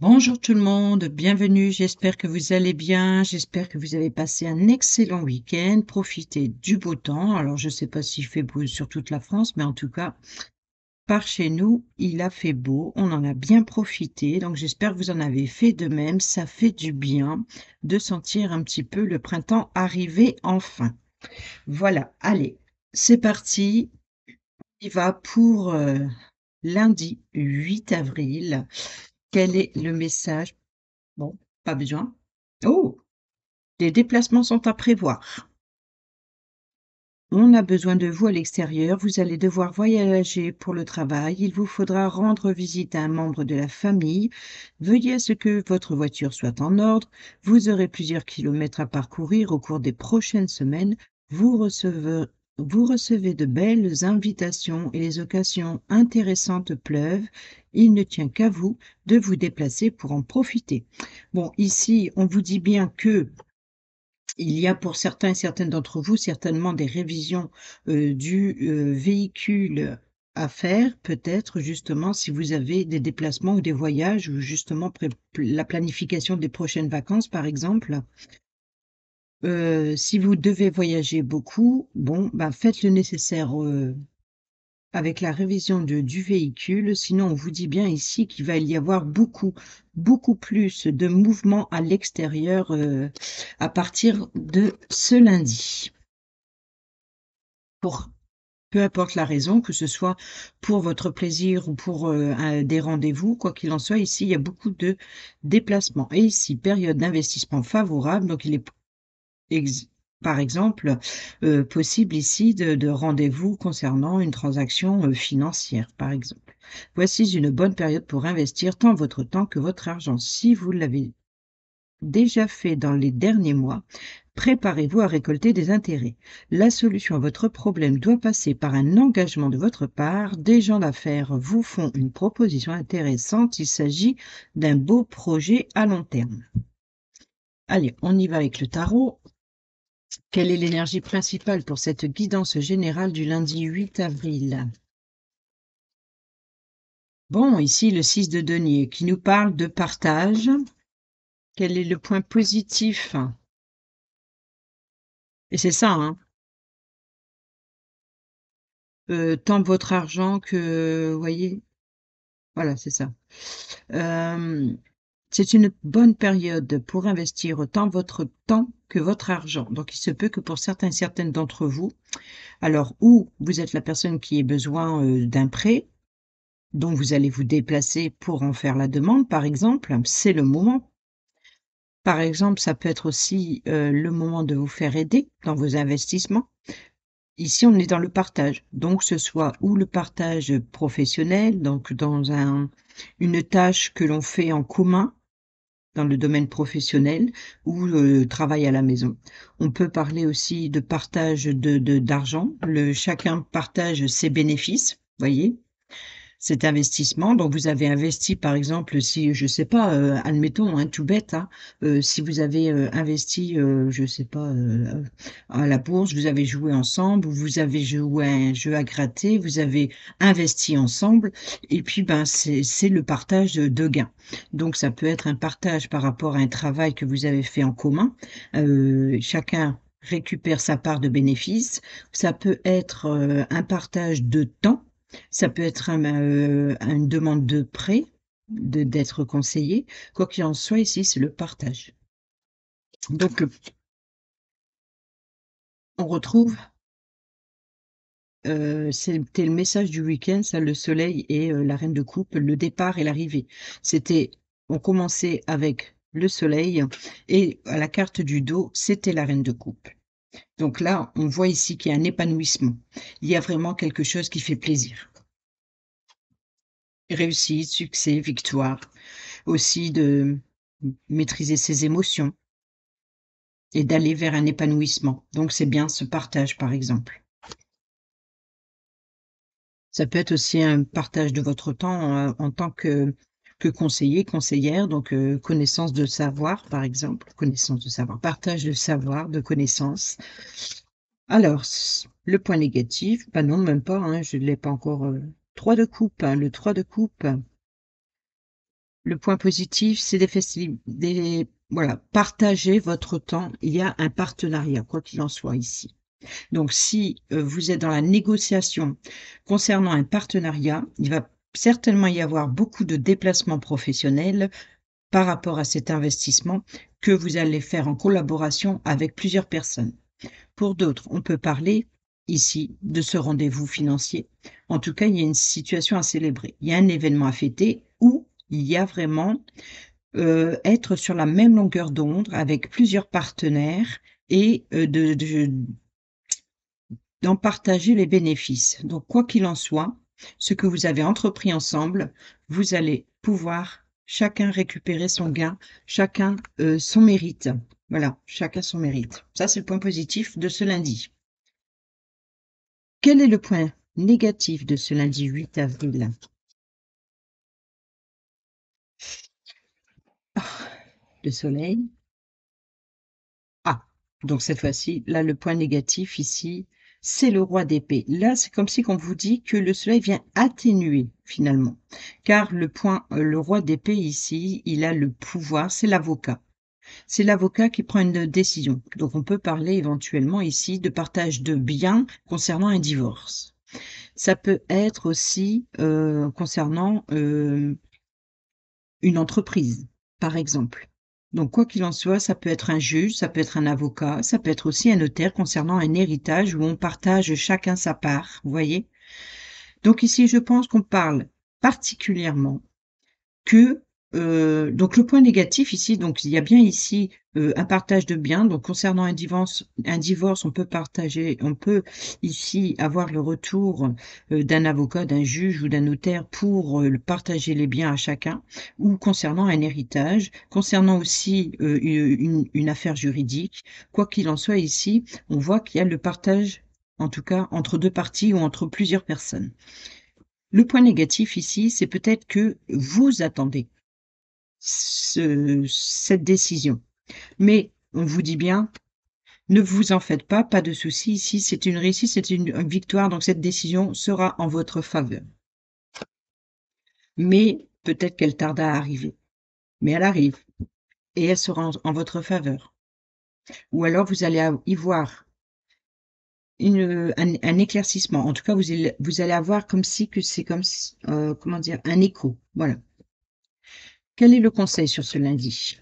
Bonjour tout le monde, bienvenue, j'espère que vous allez bien, j'espère que vous avez passé un excellent week-end, profitez du beau temps. Alors je ne sais pas s'il fait beau sur toute la France, mais en tout cas, par chez nous, il a fait beau, on en a bien profité, donc j'espère que vous en avez fait de même, ça fait du bien de sentir un petit peu le printemps arriver enfin. Voilà, allez, c'est parti, on y va pour lundi 8 avril. Quel est le message? Bon, pas besoin. Oh! Des déplacements sont à prévoir. On a besoin de vous à l'extérieur, vous allez devoir voyager pour le travail, il vous faudra rendre visite à un membre de la famille. Veuillez à ce que votre voiture soit en ordre. Vous aurez plusieurs kilomètres à parcourir au cours des prochaines semaines. Vous recevez, vous recevez de belles invitations et les occasions intéressantes pleuvent. Il ne tient qu'à vous de vous déplacer pour en profiter. Bon, ici, on vous dit bien que il y a pour certains et certaines d'entre vous certainement des révisions, véhicule à faire, peut-être justement si vous avez des déplacements ou des voyages ou justement la planification des prochaines vacances par exemple. Si vous devez voyager beaucoup, bon, ben, faites le nécessaire, avec la révision du véhicule, sinon on vous dit bien ici qu'il va y avoir beaucoup plus de mouvements à l'extérieur, à partir de ce lundi. Pour peu importe la raison, que ce soit pour votre plaisir ou pour, des rendez-vous, quoi qu'il en soit, ici, il y a beaucoup de déplacements et ici, période d'investissement favorable, donc il est Ex par exemple, possible ici de rendez-vous concernant une transaction, financière, par exemple. Voici une bonne période pour investir tant votre temps que votre argent. Si vous l'avez déjà fait dans les derniers mois, préparez-vous à récolter des intérêts. La solution à votre problème doit passer par un engagement de votre part. Des gens d'affaires vous font une proposition intéressante. Il s'agit d'un beau projet à long terme. Allez, on y va avec le tarot. Quelle est l'énergie principale pour cette guidance générale du lundi 8 avril? Bon, ici le 6 de denier qui nous parle de partage. Quel est le point positif? Et c'est ça, hein, tant votre argent que, vous voyez, voilà, c'est ça. Hem, c'est une bonne période pour investir autant votre temps que votre argent. Donc il se peut que pour certains et certaines d'entre vous, alors ou vous êtes la personne qui ait besoin, d'un prêt, dont vous allez vous déplacer pour en faire la demande, par exemple, c'est le moment. Par exemple, ça peut être aussi, le moment de vous faire aider dans vos investissements. Ici, on est dans le partage, donc ce soit ou le partage professionnel, donc dans une tâche que l'on fait en commun dans le domaine professionnel ou travail à la maison. On peut parler aussi de partage d'argent, le chacun partage ses bénéfices, voyez? Cet investissement, donc vous avez investi par exemple si je sais pas, admettons, hein, tout bête, hein, si vous avez, investi, je sais pas, à la bourse, vous avez joué ensemble ou vous avez joué à un jeu à gratter, vous avez investi ensemble et puis, ben, c'est le partage, de gains. Donc ça peut être un partage par rapport à un travail que vous avez fait en commun, chacun récupère sa part de bénéfice. Ça peut être, un partage de temps, ça peut être une demande de prêt, d'être conseillé. Quoi qu'il en soit, ici, c'est le partage. Donc, on retrouve, c'était le message du week-end, ça, le soleil et la reine de coupe, le départ et l'arrivée. C'était on commençait avec le soleil et à la carte du dos, c'était la reine de coupe. Donc là, on voit ici qu'il y a un épanouissement. Il y a vraiment quelque chose qui fait plaisir. Réussite, succès, victoire, aussi de maîtriser ses émotions et d'aller vers un épanouissement. Donc c'est bien ce partage, par exemple. Ça peut être aussi un partage de votre temps, en tant que conseiller, conseillère, donc connaissance de savoir, par exemple, connaissance de savoir, partage de savoir, de connaissances. Alors le point négatif, bah non, même pas, hein, je ne l'ai pas encore, 3 de coupe, hein, le 3 de coupe. Le point positif, c'est voilà, partager votre temps. Il y a un partenariat, quoi qu'il en soit ici. Donc si, vous êtes dans la négociation concernant un partenariat, il va certainement y avoir beaucoup de déplacements professionnels par rapport à cet investissement que vous allez faire en collaboration avec plusieurs personnes. Pour d'autres, on peut parler ici de ce rendez-vous financier. En tout cas, il y a une situation à célébrer. Il y a un événement à fêter où il y a vraiment, être sur la même longueur d'onde avec plusieurs partenaires et d'en partager les bénéfices. Donc quoi qu'il en soit, ce que vous avez entrepris ensemble, vous allez pouvoir chacun récupérer son gain, chacun, son mérite. Voilà, chacun son mérite. Ça, c'est le point positif de ce lundi. Quel est le point négatif de ce lundi 8 avril? Ah, le soleil. Ah, donc cette fois-ci, là, le point négatif ici, c'est le roi d'épée. Là, c'est comme si on vous dit que le soleil vient atténuer finalement, car le roi d'épée ici, il a le pouvoir, c'est l'avocat. C'est l'avocat qui prend une décision. Donc on peut parler éventuellement ici de partage de biens concernant un divorce. Ça peut être aussi, concernant, une entreprise, par exemple. Donc quoi qu'il en soit, ça peut être un juge, ça peut être un avocat, ça peut être aussi un notaire concernant un héritage où on partage chacun sa part, vous voyez? Donc ici, je pense qu'on parle particulièrement que, donc le point négatif ici, donc il y a bien ici, un partage de biens. Donc concernant un divorce, on peut ici avoir le retour, d'un avocat, d'un juge ou d'un notaire pour, le partager les biens à chacun, ou concernant un héritage, concernant aussi, une affaire juridique. Quoi qu'il en soit ici, on voit qu'il y a le partage, en tout cas entre 2 parties ou entre plusieurs personnes. Le point négatif ici, c'est peut-être que vous attendez cette décision. Mais on vous dit bien, ne vous en faites pas, pas de souci. Ici, c'est une réussite, c'est une victoire, donc cette décision sera en votre faveur. Mais peut-être qu'elle tarde à arriver. Mais elle arrive et elle sera en votre faveur. Ou alors vous allez y voir un éclaircissement. En tout cas, vous allez avoir comme si que c'est comme si, comment dire? Un écho. Voilà. Quel est le conseil sur ce lundi?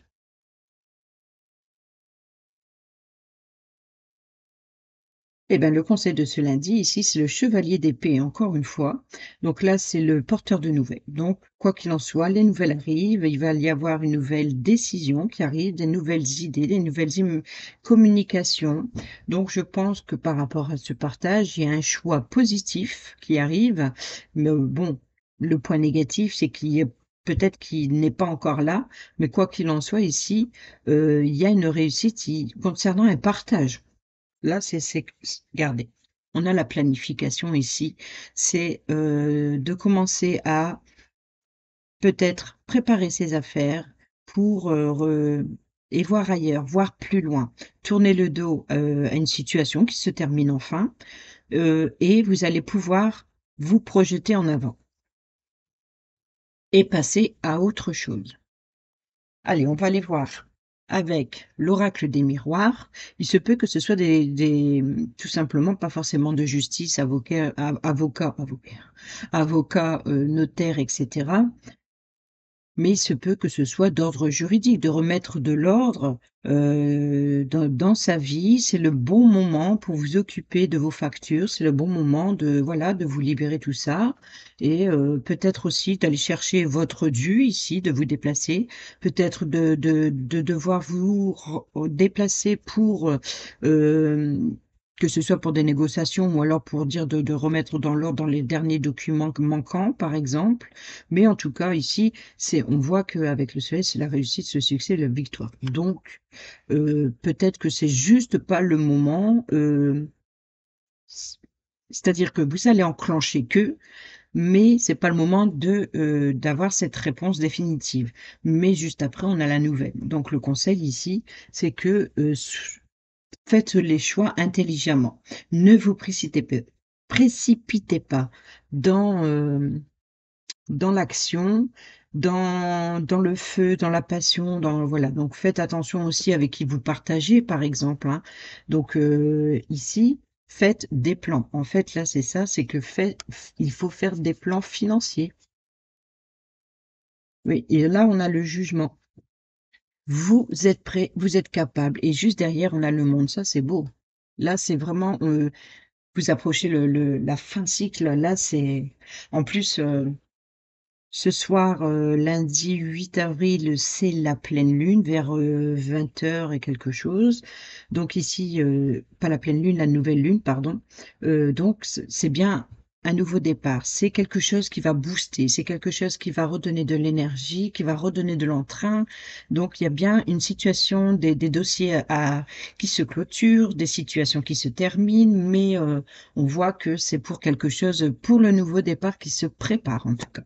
Eh ben, le conseil de ce lundi, ici, c'est le chevalier d'épée, encore une fois. Donc là, c'est le porteur de nouvelles. Donc, quoi qu'il en soit, les nouvelles arrivent, il va y avoir une nouvelle décision qui arrive, des nouvelles idées, des nouvelles communications. Donc, je pense que par rapport à ce partage, il y a un choix positif qui arrive. Mais bon, le point négatif, c'est peut-être qu'il n'est pas encore là, mais quoi qu'il en soit, ici, il y a une réussite concernant un partage. Là, c'est regardez, on a la planification ici, c'est, de commencer à peut-être préparer ses affaires pour, re et voir ailleurs, voir plus loin. Tourner le dos, à une situation qui se termine enfin, et vous allez pouvoir vous projeter en avant et passer à autre chose. Allez, on va aller voir avec l'oracle des miroirs. Il se peut que ce soit tout simplement, pas forcément de justice, avocat, notaire, et cetera. Mais il se peut que ce soit d'ordre juridique, de remettre de l'ordre, dans sa vie. C'est le bon moment pour vous occuper de vos factures. C'est le bon moment de, voilà, de vous libérer tout ça et peut-être aussi d'aller chercher votre dû ici, de vous déplacer, peut-être de devoir vous déplacer pour, que ce soit pour des négociations ou alors pour dire de remettre dans l'ordre dans les derniers documents manquants, par exemple. Mais en tout cas, ici, on voit qu'avec le soleil, c'est la réussite, le succès, la victoire. Donc, peut-être que c'est juste pas le moment, c c'est-à-dire que vous allez enclencher mais c'est pas le moment d'avoir cette réponse définitive. Mais juste après, on a la nouvelle. Donc le conseil ici, c'est que, faites les choix intelligemment. Ne vous précipitez pas dans, dans l'action. dans le feu, dans la passion, dans voilà, donc faites attention aussi avec qui vous partagez, par exemple, hein. Donc ici, faites des plans. En fait, là, c'est ça, c'est que il faut faire des plans financiers. Oui, et là, on a le jugement. Vous êtes prêt, vous êtes capable et juste derrière, on a le monde. Ça, c'est beau. Là, c'est vraiment, vous approchez la fin de cycle. Là, c'est en plus, ce soir, lundi 8 avril, c'est la pleine lune vers 20 h et quelque chose. Donc ici, pas la pleine lune, la nouvelle lune, pardon. Donc c'est bien un nouveau départ. C'est quelque chose qui va booster, c'est quelque chose qui va redonner de l'énergie, qui va redonner de l'entrain. Donc il y a bien une situation, des dossiers qui se clôturent, des situations qui se terminent, mais on voit que c'est pour quelque chose, pour le nouveau départ qui se prépare en tout cas.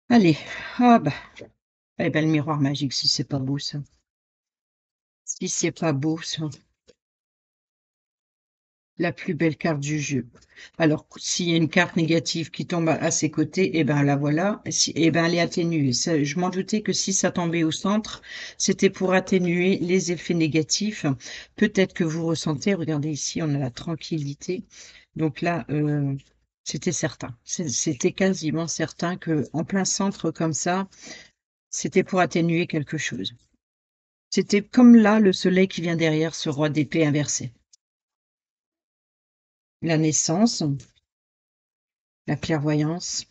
Allez, ah bah, eh ben, le miroir magique, si c'est pas beau ça. Si c'est pas beau ça, la plus belle carte du jeu. Alors, s'il y a une carte négative qui tombe à ses côtés, eh ben la voilà. Eh ben elle est atténuée. Je m'en doutais que si ça tombait au centre, c'était pour atténuer les effets négatifs. Peut-être que vous ressentez, regardez ici, on a la tranquillité. Donc là, c'était certain. C'était quasiment certain que en plein centre comme ça, c'était pour atténuer quelque chose. C'était comme là le soleil qui vient derrière ce roi d'épée inversé. La naissance, la clairvoyance.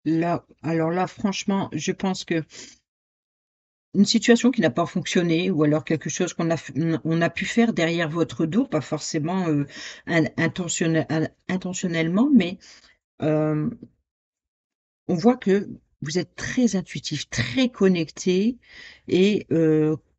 Là, alors là, franchement, je pense que une situation qui n'a pas fonctionné ou alors quelque chose on a pu faire derrière votre dos, pas forcément, intentionnellement, mais, hem on voit que vous êtes très intuitif, très connecté et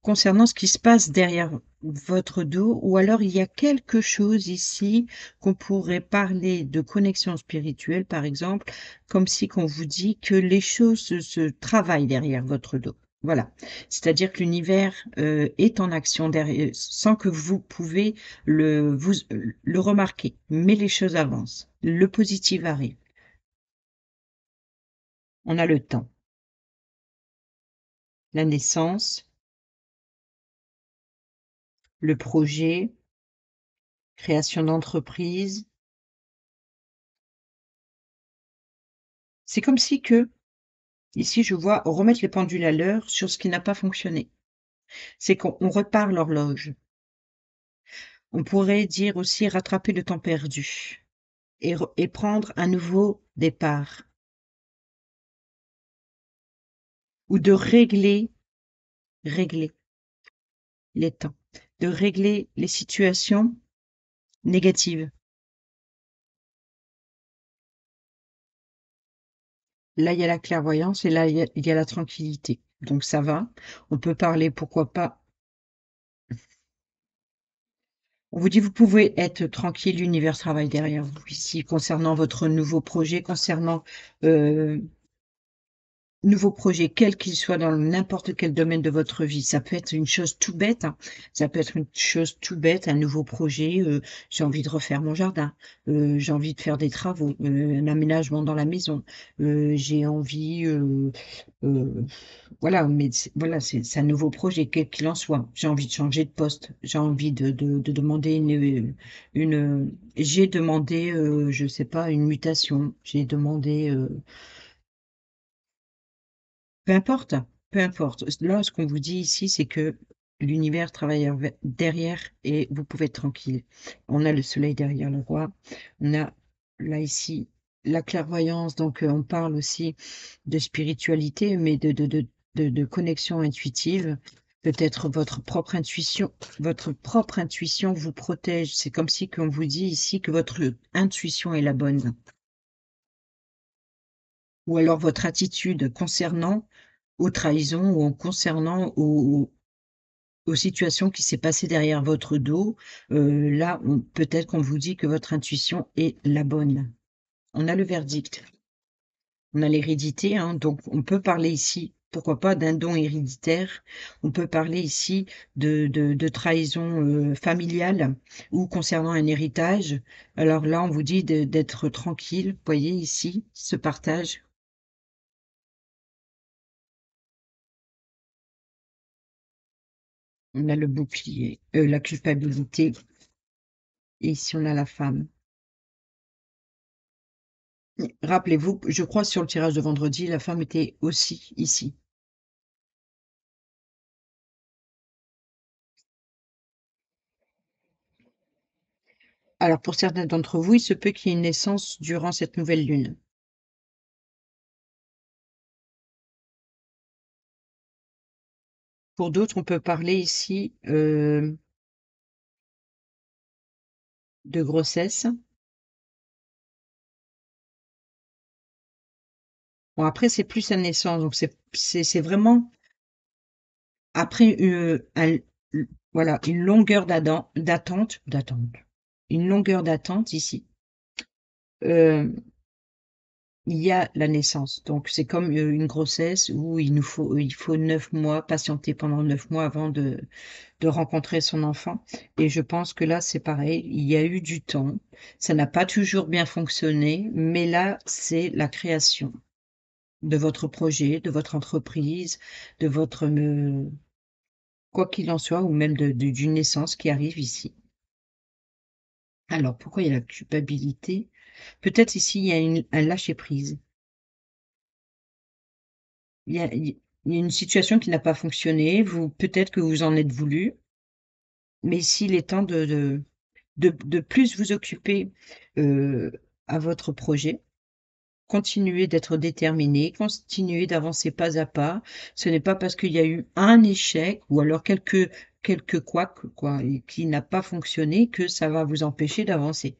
concernant ce qui se passe derrière votre dos ou alors il y a quelque chose ici qu'on pourrait parler de connexion spirituelle, par exemple, comme si qu'on vous dit que les choses se travaillent derrière votre dos. Voilà. C'est-à-dire que l'univers, est en action derrière sans que vous pouvez le remarquer, mais les choses avancent. Le positif arrive. On a le temps. La naissance, le projet, création d'entreprise. C'est comme si que, ici je vois remettre les pendules à l'heure sur ce qui n'a pas fonctionné. C'est qu'on repart l'horloge. On pourrait dire aussi rattraper le temps perdu et prendre un nouveau départ ou de régler les temps, de régler les situations négatives. Là, il y a la clairvoyance et là, il y a la tranquillité. Donc ça va. On peut parler, pourquoi pas. On vous dit: «Vous pouvez être tranquille, l'univers travaille derrière vous». Ici, concernant votre nouveau projet, quel qu'il soit dans n'importe quel domaine de votre vie. Ça peut être une chose tout bête, hein. Ça peut être une chose tout bête, un nouveau projet, j'ai envie de refaire mon jardin, j'ai envie de faire des travaux, un aménagement dans la maison, j'ai envie, heu, voilà, mais c'est un nouveau projet, quel qu'il en soit. J'ai envie de changer de poste, j'ai envie de demander j'ai demandé, je sais pas, une mutation, j'ai demandé, peu importe, peu importe. Là, ce qu'on vous dit ici, c'est que l'univers travaille derrière et vous pouvez être tranquille. On a le soleil derrière le roi. On a là ici la clairvoyance. Donc, on parle aussi de spiritualité, mais de connexion intuitive. Peut-être votre propre intuition vous protège. C'est comme si qu'on vous dit ici que votre intuition est la bonne. Ou alors votre attitude concernant aux trahisons ou en concernant aux situations qui s'est passées derrière votre dos, là, peut-être qu'on vous dit que votre intuition est la bonne. On a le verdict, on a l'hérédité, hein, donc on peut parler ici pourquoi pas d'un don héréditaire. On peut parler ici de trahison, familiale ou concernant un héritage. Alors là, on vous dit d'être tranquille, vous voyez ici, ce partage. On a le bouclier, la culpabilité et ici on a la femme. Rappelez-vous, je crois sur le tirage de vendredi, la femme était aussi ici. Alors pour certains d'entre vous, il se peut qu'il y ait une naissance durant cette nouvelle lune. Pour d'autres, on peut parler ici, de grossesse. Bon après c'est plus la naissance, donc c'est vraiment après, voilà, une longueur une longueur d'attente ici. Hem Il y a la naissance, donc c'est comme, une grossesse où il faut 9 mois, patienter pendant 9 mois avant de rencontrer son enfant et je pense que là, c'est pareil, il y a eu du temps. Ça n'a pas toujours bien fonctionné, mais là, c'est la création de votre projet, de votre entreprise, de votre, quoi qu'il en soit ou même d'une naissance qui arrive ici. Alors pourquoi il y a la culpabilité? Peut-être ici, il y a un lâcher prise. Il y a une situation qui n'a pas fonctionné, vous peut-être que vous en êtes voulu, mais s'il est temps de plus vous occuper, heu, à votre projet, continuez d'être déterminé, continuez d'avancer pas à pas. Ce n'est pas parce qu'il y a eu un échec ou alors quelques couacs quoi et qui n'a pas fonctionné que ça va vous empêcher d'avancer.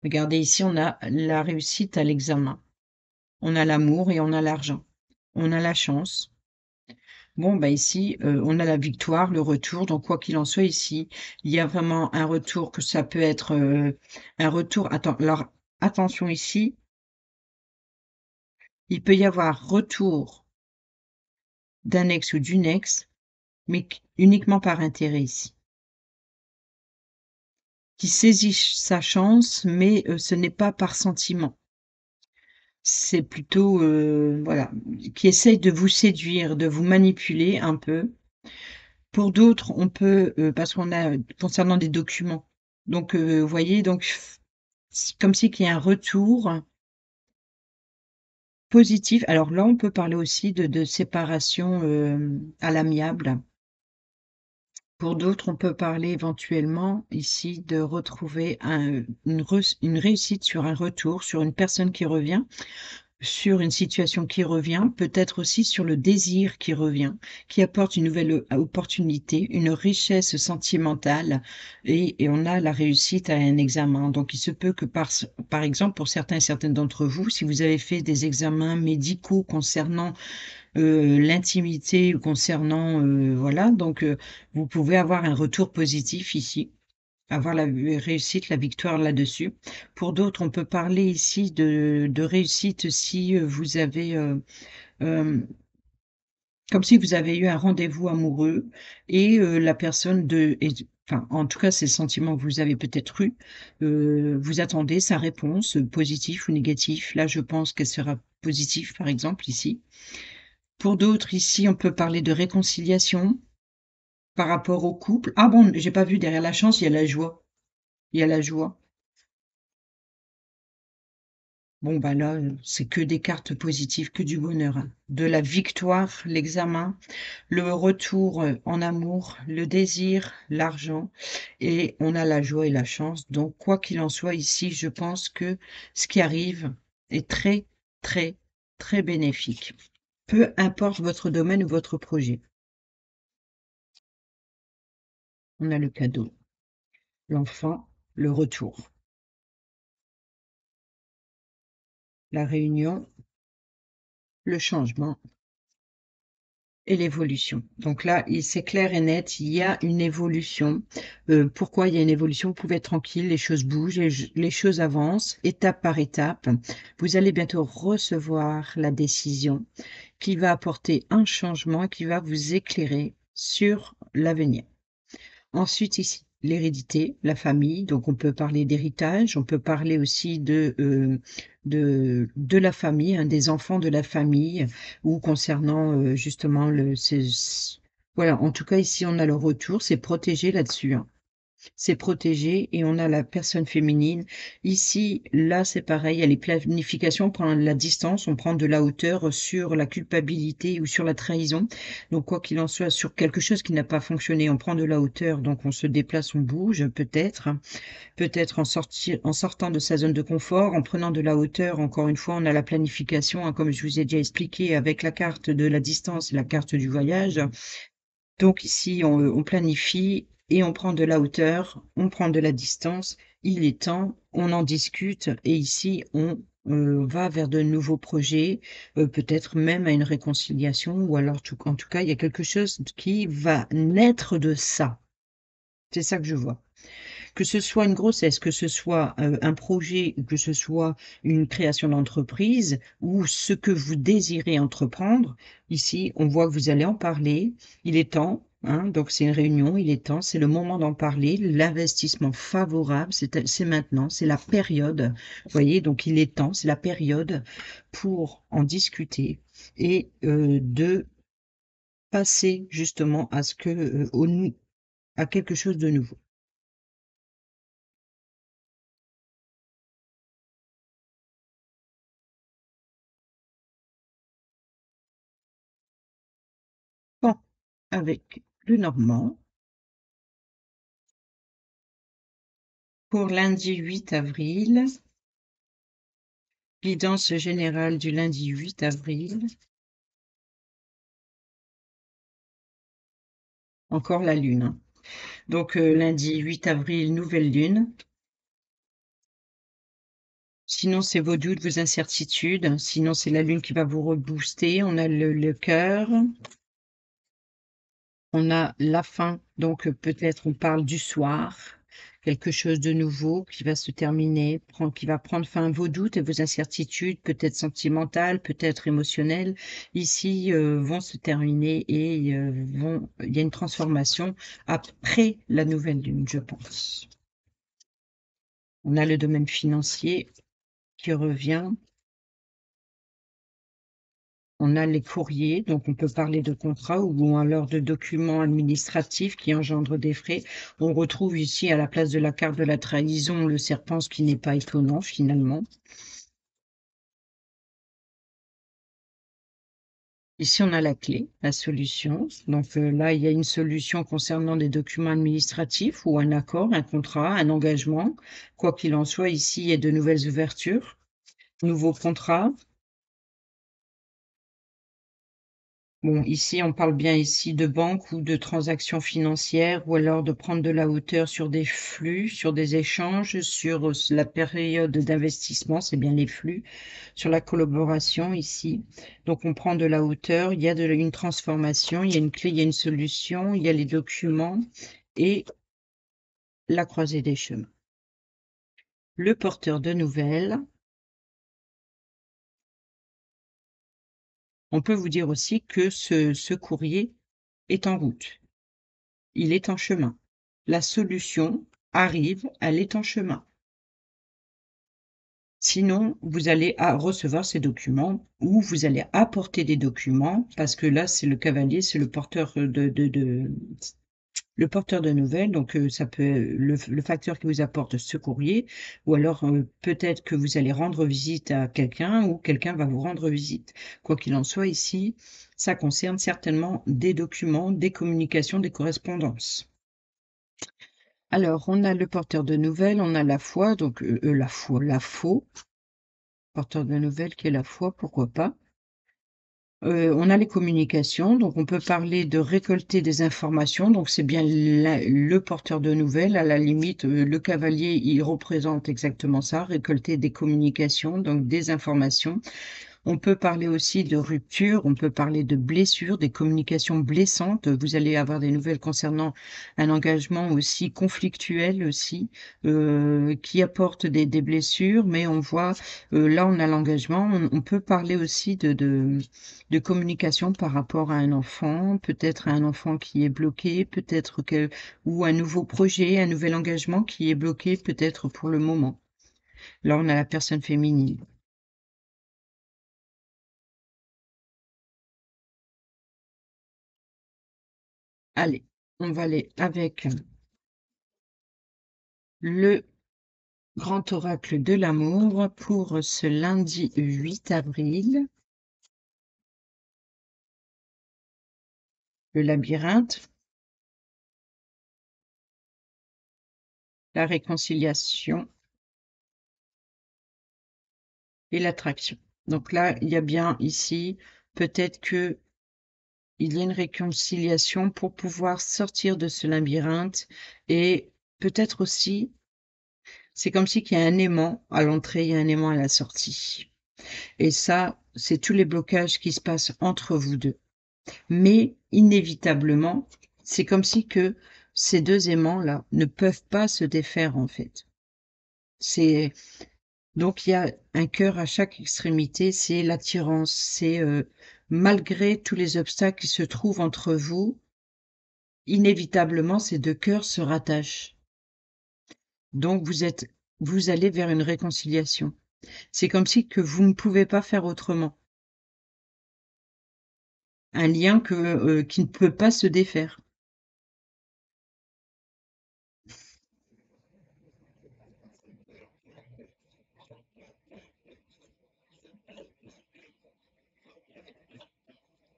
Regardez ici, on a la réussite à l'examen, on a l'amour et on a l'argent, on a la chance. Bon, bah, ici, on a la victoire, le retour, donc quoi qu'il en soit ici, il y a vraiment un retour que ça peut être, un retour alors attention ici, il peut y avoir retour d'un ex ou d'une ex, mais uniquement par intérêt ici. Qui saisit sa chance, mais ce n'est pas par sentiment. C'est plutôt, voilà, qui essaye de vous séduire, de vous manipuler un peu. Pour d'autres, on peut, parce qu'on a concernant des documents. Donc, vous voyez, donc c'est comme si qu'il y a un retour positif. Alors là, on peut parler aussi de séparation, à l'amiable. Pour d'autres, on peut parler éventuellement ici de retrouver une réussite sur un retour, sur une personne qui revient. Sur une situation qui revient, peut-être aussi sur le désir qui revient, qui apporte une nouvelle, opportunité, une richesse sentimentale et on a la réussite à un examen. Donc il se peut que par exemple, pour certains et certaines d'entre vous, si vous avez fait des examens médicaux concernant, l'intimité ou concernant, voilà, donc vous pouvez avoir un retour positif ici. Avoir la réussite, la victoire là-dessus. Pour d'autres, on peut parler ici de réussite si, vous avez, hem, comme si vous avez eu un rendez-vous amoureux et la personne de et enfin, en tout cas, c'est le sentiment que vous avez peut-être eu. Vous attendez sa réponse, positif ou négatif. Là, je pense qu'elle sera positive, par exemple, ici. Pour d'autres, ici, on peut parler de réconciliation par rapport au couple. Ah bon, j'ai pas vu derrière la chance, il y a la joie. Il y a la joie. Bon, bah, là, c'est que des cartes positives, que du bonheur, hein. De la victoire, l'examen, le retour, en amour, le désir, l'argent et on a la joie et la chance. Donc quoi qu'il en soit ici, je pense que ce qui arrive est très, très, très bénéfique. Peu importe votre domaine ou votre projet. On a le cadeau, l'enfant, le retour, la réunion, le changement Et l'évolution. Donc là, c'est clair et net, il y a une évolution. Pourquoi il y a une évolution? Vous pouvez être tranquille, les choses bougent, les choses avancent, étape par étape. Vous allez bientôt recevoir la décision qui va apporter un changement, qui va vous éclairer sur l'avenir. Ensuite, ici, l'hérédité, la famille, donc on peut parler d'héritage, on peut parler aussi de la famille, hein, des enfants de la famille, ou concernant justement voilà, en tout cas ici on a le retour, c'est protégé là-dessus, hein. C'est protégé et on a la personne féminine. Ici, là, c'est pareil, il y a les planifications, on prend la distance, on prend de la hauteur sur la culpabilité ou sur la trahison. Donc, quoi qu'il en soit, sur quelque chose qui n'a pas fonctionné, on prend de la hauteur, donc on se déplace, on bouge, peut-être en sortant de sa zone de confort, en prenant de la hauteur. Encore une fois, on a la planification, hein, comme je vous ai déjà expliqué, avec la carte de la distance et la carte du voyage. Donc ici, on planifie et on prend de la hauteur, on prend de la distance, il est temps, on en discute et ici, on va vers de nouveaux projets, peut-être même à une réconciliation ou alors en tout cas, il y a quelque chose qui va naître de ça. C'est ça que je vois. Que ce soit une grossesse, que ce soit un projet, que ce soit une création d'entreprise ou ce que vous désirez entreprendre, ici, on voit que vous allez en parler. Il est temps, hein, donc c'est une réunion, il est temps, c'est le moment d'en parler. L'investissement favorable, c'est maintenant, c'est la période. Vous voyez, donc il est temps, c'est la période pour en discuter et de passer justement à ce que, à quelque chose de nouveau. Bon, avec le normand. Pour lundi 8 avril, guidance générale du lundi 8 avril, encore la lune, hein. Donc lundi 8 avril, nouvelle lune. Sinon, c'est vos doutes, vos incertitudes. Sinon, c'est la lune qui va vous rebooster. On a le cœur. On a la fin, donc peut-être on parle du soir, quelque chose de nouveau qui va se terminer, qui va prendre fin à vos doutes et vos incertitudes, peut-être sentimentales, peut-être émotionnelles, ici vont se terminer et il y a une transformation après la nouvelle lune, je pense. On a le domaine financier qui revient. On a les courriers, donc on peut parler de contrats ou alors de documents administratifs qui engendrent des frais. On retrouve ici à la place de la carte de la trahison le serpent, ce qui n'est pas étonnant finalement. Ici, on a la clé, la solution. Donc là, il y a une solution concernant des documents administratifs ou un accord, un contrat, un engagement. Quoi qu'il en soit, ici, il y a de nouvelles ouvertures, nouveaux contrats. Bon, ici, on parle bien ici de banque ou de transactions financières ou alors de prendre de la hauteur sur des flux, sur des échanges, sur la période d'investissement, c'est bien les flux, sur la collaboration ici. Donc, on prend de la hauteur, il y a une transformation, il y a une clé, il y a une solution, il y a les documents et la croisée des chemins. Le porteur de nouvelles. On peut vous dire aussi que ce courrier est en route. Il est en chemin. La solution arrive, elle est en chemin. Sinon, vous allez recevoir ces documents ou vous allez apporter des documents parce que là, c'est le cavalier, c'est le porteur le porteur de nouvelles. Donc, ça peut le facteur qui vous apporte ce courrier ou alors peut-être que vous allez rendre visite à quelqu'un ou quelqu'un va vous rendre visite. Quoi qu'il en soit, ici, ça concerne certainement des documents, des communications, des correspondances. Alors, on a le porteur de nouvelles, on a la foi, donc la faux, porteur de nouvelles qui est la foi, pourquoi pas. On a les communications, donc on peut parler de récolter des informations, donc c'est bien le porteur de nouvelles, à la limite, le cavalier, il représente exactement ça, récolter des communications, donc des informations. On peut parler aussi de rupture, on peut parler de blessures, des communications blessantes. Vous allez avoir des nouvelles concernant un engagement aussi conflictuel aussi, qui apporte des blessures, mais on voit, là, on a l'engagement. On peut parler aussi de communication par rapport à un enfant, peut-être à un enfant qui est bloqué, peut-être que ou un nouveau projet, un nouvel engagement qui est bloqué peut-être pour le moment. Là, on a la personne féminine. Allez, on va aller avec le grand oracle de l'amour pour ce lundi 8 avril, le labyrinthe, la réconciliation et l'attraction. Donc là, il y a bien ici, peut-être que il y a une réconciliation pour pouvoir sortir de ce labyrinthe et peut-être aussi, c'est comme si qu'il y a un aimant à l'entrée et un aimant à la sortie. Et ça, c'est tous les blocages qui se passent entre vous deux. Mais inévitablement, c'est comme si que ces 2 aimants-là ne peuvent pas se défaire, en fait. C'est donc il y a un cœur à chaque extrémité, c'est l'attirance, c'est, malgré tous les obstacles qui se trouvent entre vous, inévitablement ces 2 cœurs se rattachent. Donc vous allez vers une réconciliation. C'est comme si que vous ne pouvez pas faire autrement. Un lien qui ne peut pas se défaire.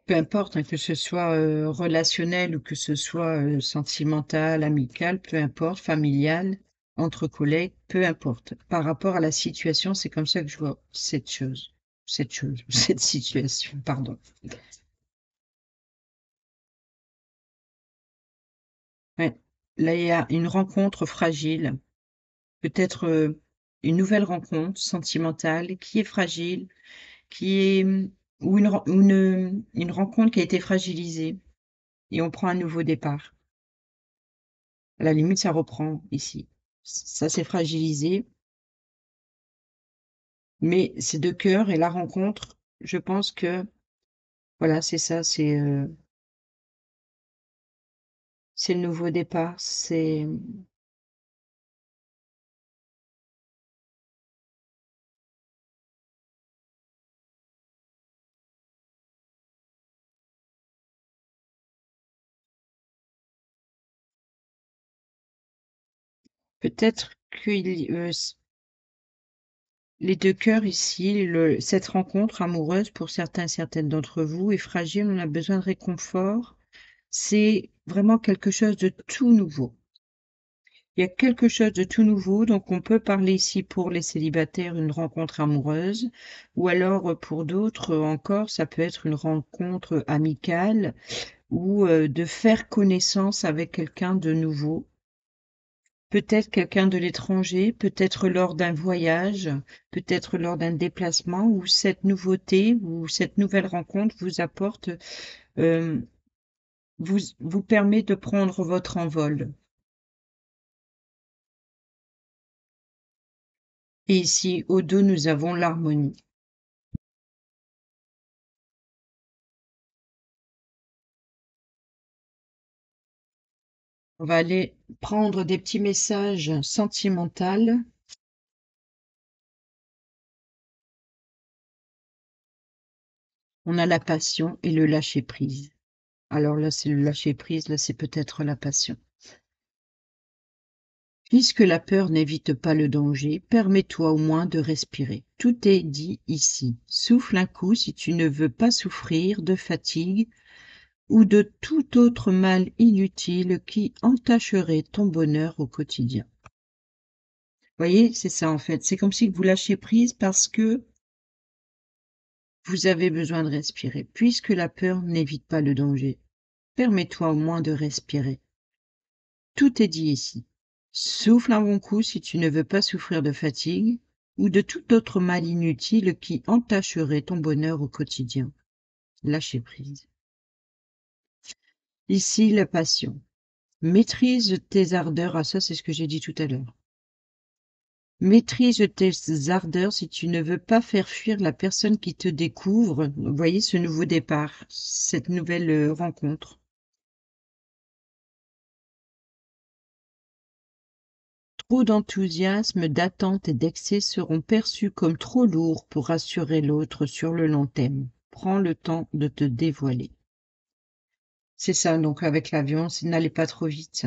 Peu importe, hein, que ce soit, relationnel ou que ce soit, sentimental, amical, peu importe, familial, entre collègues, peu importe. Par rapport à la situation, c'est comme ça que je vois cette chose, cette situation, pardon. Ouais. Là, il y a une rencontre fragile, peut-être, une nouvelle rencontre sentimentale qui est fragile, qui est, ou une rencontre qui a été fragilisée et on prend un nouveau départ. À la limite, ça reprend ici. Ça s'est fragilisé, mais c'est de cœur et la rencontre, je pense que voilà, c'est ça, c'est le nouveau départ. C'est peut-être qu'il y les 2 cœurs ici, cette rencontre amoureuse pour certains et certaines d'entre vous est fragile, on a besoin de réconfort. C'est vraiment quelque chose de tout nouveau. Il y a quelque chose de tout nouveau, donc on peut parler ici pour les célibataires, une rencontre amoureuse, ou alors pour d'autres encore, ça peut être une rencontre amicale ou de faire connaissance avec quelqu'un de nouveau. Peut-être quelqu'un de l'étranger, peut-être lors d'un voyage, peut-être lors d'un déplacement où cette nouveauté ou cette nouvelle rencontre vous apporte, hem, vous permet de prendre votre envol. Et ici, au dos, nous avons l'harmonie. On va aller prendre des petits messages sentimentaux. On a la passion et le lâcher prise. Alors là, c'est le lâcher prise, là, c'est peut-être la passion. Puisque la peur n'évite pas le danger, permets-toi au moins de respirer. Tout est dit ici. Souffle un coup si tu ne veux pas souffrir de fatigue ou de tout autre mal inutile qui entacherait ton bonheur au quotidien. Voyez, c'est ça en fait. C'est comme si vous lâchez prise parce que vous avez besoin de respirer. Puisque la peur n'évite pas le danger, permets-toi au moins de respirer. Tout est dit ici. Souffle un bon coup si tu ne veux pas souffrir de fatigue ou de tout autre mal inutile qui entacherait ton bonheur au quotidien. Lâcher prise. Ici, la passion. Maîtrise tes ardeurs. Ah, ça, c'est ce que j'ai dit tout à l'heure. Maîtrise tes ardeurs si tu ne veux pas faire fuir la personne qui te découvre. Vous voyez ce nouveau départ, cette nouvelle rencontre. Trop d'enthousiasme, d'attente et d'excès seront perçus comme trop lourds pour rassurer l'autre sur le long terme. Prends le temps de te dévoiler. C'est ça, donc avec l'avion, n'allez pas trop vite.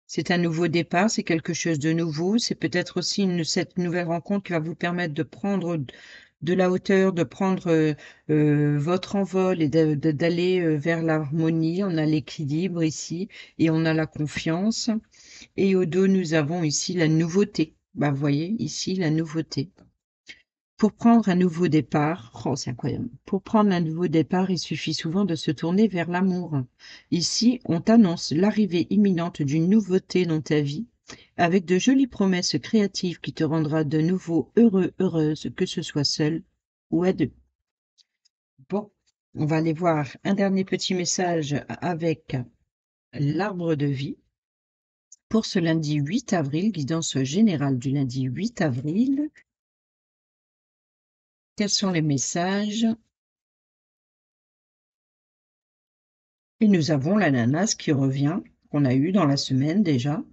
C'est un nouveau départ, c'est quelque chose de nouveau. C'est peut-être aussi cette nouvelle rencontre qui va vous permettre de prendre de la hauteur, de prendre votre envol et d'aller vers l'harmonie. On a l'équilibre ici et on a la confiance. Et au dos, nous avons ici la nouveauté. Bah, vous voyez, ici, la nouveauté. Pour prendre un nouveau départ, oh, c'est incroyable. Pour prendre un nouveau départ, il suffit souvent de se tourner vers l'amour. Ici, on t'annonce l'arrivée imminente d'une nouveauté dans ta vie, avec de jolies promesses créatives qui te rendra de nouveau heureux, heureuse, que ce soit seul ou à deux. Bon, on va aller voir un dernier petit message avec l'arbre de vie. Pour ce lundi 8 avril, guidance générale du lundi 8 avril, quels sont les messages? Et nous avons l'ananas qui revient, qu'on a eu dans la semaine déjà.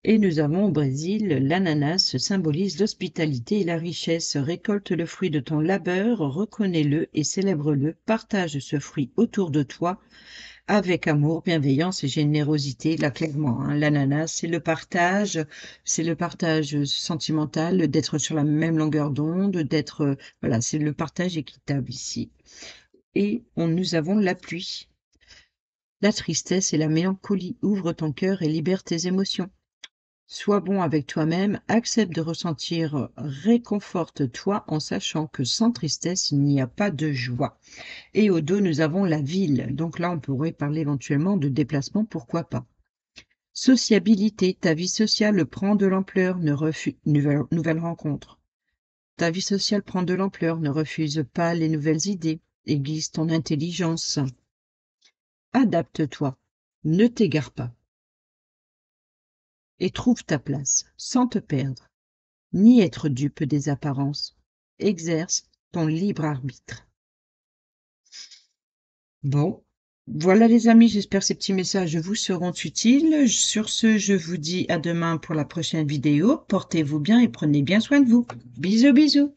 Et nous avons au Brésil, l'ananas symbolise l'hospitalité et la richesse. Récolte le fruit de ton labeur, reconnais-le et célèbre-le. Partage ce fruit autour de toi avec amour, bienveillance et générosité. Là, clairement, hein, l'ananas, c'est le partage sentimental, d'être sur la même longueur d'onde, d'être, voilà, c'est le partage équitable ici. Et nous avons la pluie. La tristesse et la mélancolie. Ouvre ton cœur et libère tes émotions. Sois bon avec toi-même, accepte de ressentir, réconforte-toi en sachant que sans tristesse, il n'y a pas de joie. Et au dos, nous avons la ville. Donc là, on pourrait parler éventuellement de déplacement, pourquoi pas. Sociabilité, ta vie sociale prend de l'ampleur, nouvelle rencontre. Ta vie sociale prend de l'ampleur, ne refuse pas les nouvelles idées, aiguise ton intelligence. Adapte-toi, ne t'égare pas. Et trouve ta place, sans te perdre, ni être dupe des apparences. Exerce ton libre arbitre. Bon, voilà les amis, j'espère que ces petits messages vous seront utiles. Sur ce, je vous dis à demain pour la prochaine vidéo. Portez-vous bien et prenez bien soin de vous. Bisous, bisous.